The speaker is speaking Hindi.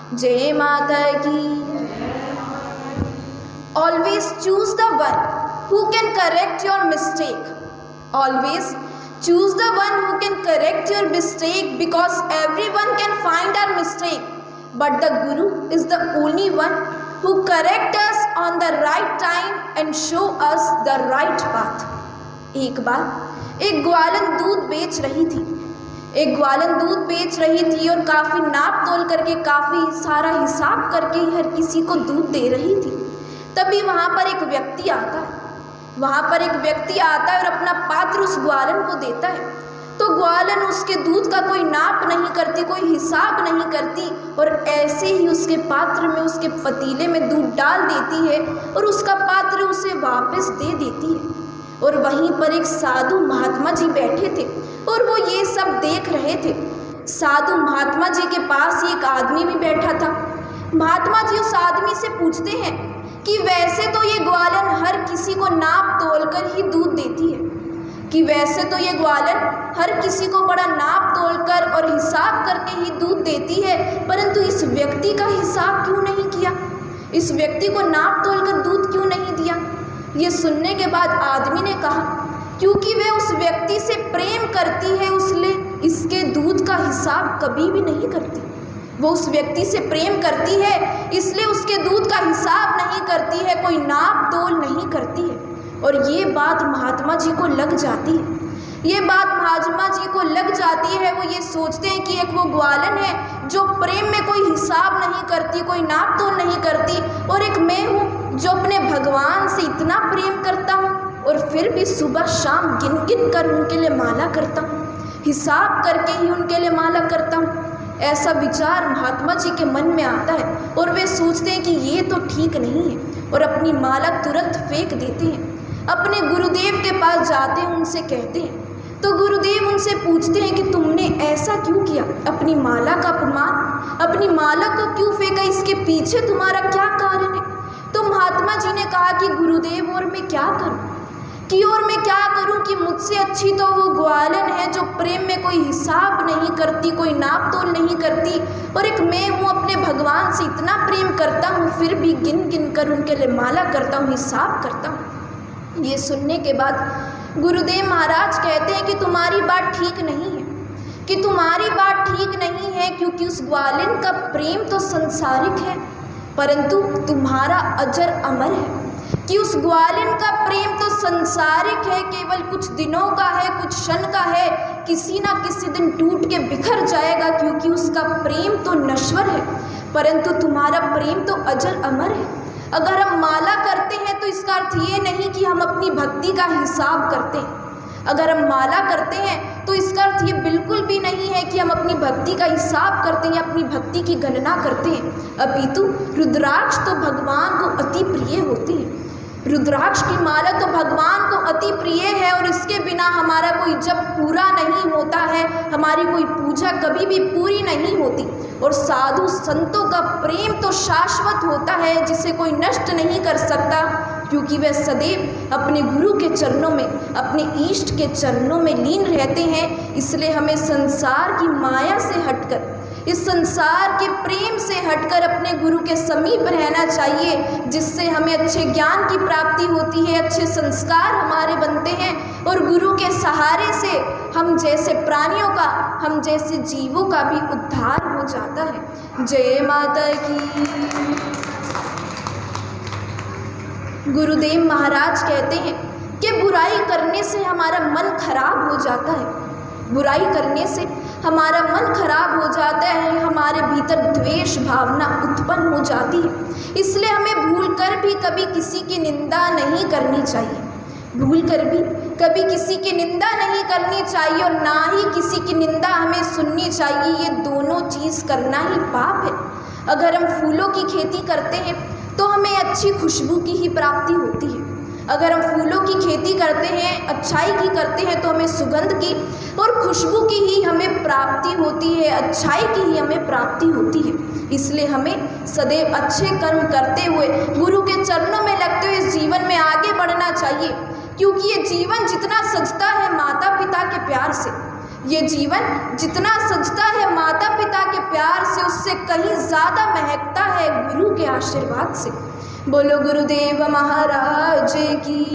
जय माता की। Always choose the one who can correct your mistake. Always choose the one who can correct your mistake, because everyone can find our mistake, but the Guru is the only one who correct us on the right time and show us the right path. एक बार एक ग्वालन दूध बेच रही थी। एक ग्वालन दूध बेच रही थी और काफ़ी नाप तोल करके, काफ़ी सारा हिसाब करके हर किसी को दूध दे रही थी। तभी वहाँ पर एक व्यक्ति आता है। वहाँ पर एक व्यक्ति आता है और अपना पात्र उस ग्वालन को देता है। तो ग्वालन उसके दूध का कोई नाप नहीं करती, कोई हिसाब नहीं करती, और ऐसे ही उसके पात्र में, उसके पतीले में दूध डाल देती है और उसका पात्र उसे वापस दे देती है। और वहीं पर एक साधु महात्मा जी बैठे थे और वो ये सब देख रहे थे। साधु महात्मा जी के पास एक आदमी भी बैठा था। महात्मा जी उस आदमी से पूछते हैं कि वैसे तो ये ग्वालन हर किसी को नाप तोल कर ही दूध देती है, कि वैसे तो ये ग्वालन हर किसी को बड़ा नाप तोल कर और हिसाब करके ही दूध देती है, परंतु इस व्यक्ति का हिसाब क्यों नहीं किया, इस व्यक्ति को नाप तोल कर दूध क्यों नहीं दिया। ये सुनने के बाद आदमी ने कहा, क्योंकि वह उस व्यक्ति से प्रेम करती है, इसलिए इसके दूध का हिसाब कभी भी नहीं करती। वो उस व्यक्ति से प्रेम करती है, इसलिए उसके दूध का हिसाब नहीं करती है, कोई नाप तोल नहीं करती है। और ये बात महात्मा जी को लग जाती है। ये बात महात्मा जी को लग जाती है। वो ये सोचते हैं कि एक वो ग्वालन है जो प्रेम में कोई हिसाब नहीं करती, कोई नाप तोल नहीं करती, और एक मैं हूँ जो अपने भगवान से इतना प्रेम करता हूँ और फिर भी सुबह शाम गिन गिन कर उनके लिए माला करता हूँ, हिसाब करके ही उनके लिए माला करता हूँ। ऐसा विचार महात्मा जी के मन में आता है और वे सोचते हैं कि ये तो ठीक नहीं है, और अपनी माला तुरंत फेंक देते हैं। अपने गुरुदेव के पास जाते हैं, उनसे कहते हैं। तो गुरुदेव उनसे पूछते हैं कि तुमने ऐसा क्यों किया, अपनी माला का अपमान, अपनी माला को क्यों फेंका, इसके पीछे तुम्हारा क्या कारण है। तो महात्मा जी ने कहा कि गुरुदेव, और मैं क्या करूं, कि मुझसे अच्छी तो वो ग्वालन है जो प्रेम में कोई हिसाब नहीं करती, कोई नाप तोल नहीं करती, और एक मैं हूँ अपने भगवान से इतना प्रेम करता हूँ, फिर भी गिन गिन कर उनके लिए माला करता हूँ, हिसाब करता हूँ। ये सुनने के बाद गुरुदेव महाराज कहते हैं कि तुम्हारी बात ठीक नहीं है, कि तुम्हारी बात ठीक नहीं है, क्योंकि उस ग्वालिन का प्रेम तो संसारिक है, परंतु तुम्हारा अजर अमर है। कि उस ग्वालिन का प्रेम तो संसारिक है, केवल कुछ दिनों का है, कुछ क्षण का है, किसी ना किसी दिन टूट के बिखर जाएगा, क्योंकि उसका प्रेम तो नश्वर है, परंतु तुम्हारा प्रेम तो अजर अमर है। अगर हम माला करते हैं तो इसका अर्थ ये नहीं कि हम अपनी भक्ति का हिसाब करते हैं। अगर हम माला करते हैं तो इसका अर्थ ये बिल्कुल भी नहीं है कि हम अपनी भक्ति का हिसाब करते हैं या अपनी भक्ति की गणना करते हैं। अपितु रुद्राक्ष तो भगवान को अति प्रिय होती है। रुद्राक्ष की माला तो भगवान को अति प्रिय है, और इसके बिना हमारा कोई जप पूरा नहीं होता है, हमारी कोई पूजा कभी भी पूरी नहीं होती। और साधु संतों का प्रेम तो शाश्वत होता है, जिसे कोई नष्ट नहीं कर सकता, क्योंकि वे सदैव अपने गुरु के चरणों में, अपने इष्ट के चरणों में लीन रहते हैं। इसलिए हमें संसार की माया से हटकर, इस संसार के प्रेम से हटकर अपने गुरु के समीप रहना चाहिए, जिससे हमें अच्छे ज्ञान की प्राप्ति होती है, अच्छे संस्कार हमारे बनते हैं, और गुरु के सहारे से हम जैसे प्राणियों का, हम जैसे जीवों का भी उद्धार हो जाता है। जय माता की। गुरुदेव महाराज कहते हैं कि बुराई करने से हमारा मन खराब हो जाता है, बुराई करने से हमारा मन खराब हो जाता है, हमारे भीतर द्वेष भावना उत्पन्न हो जाती है। इसलिए हमें भूलकर भी कभी किसी की निंदा नहीं करनी चाहिए, भूलकर भी कभी किसी की निंदा नहीं करनी चाहिए, और ना ही किसी की निंदा हमें सुननी चाहिए। ये दोनों चीज़ करना ही पाप है। अगर हम फूलों की खेती करते हैं तो हमें अच्छी खुशबू की ही प्राप्ति होती है। अगर हम फूलों की खेती करते हैं, अच्छाई की करते हैं, तो हमें सुगंध की और खुशबू की ही हमें प्राप्ति होती है, अच्छाई की ही हमें प्राप्ति होती है। इसलिए हमें सदैव अच्छे कर्म करते हुए, गुरु के चरणों में लगते हुए इस जीवन में आगे बढ़ना चाहिए, क्योंकि ये जीवन जितना सजता है माता पिता के प्यार से, ये जीवन जितना सजता है माता पिता के प्यार से, उससे कहीं ज़्यादा महकता है गुरु के आशीर्वाद से। बोलो गुरुदेव महाराज की।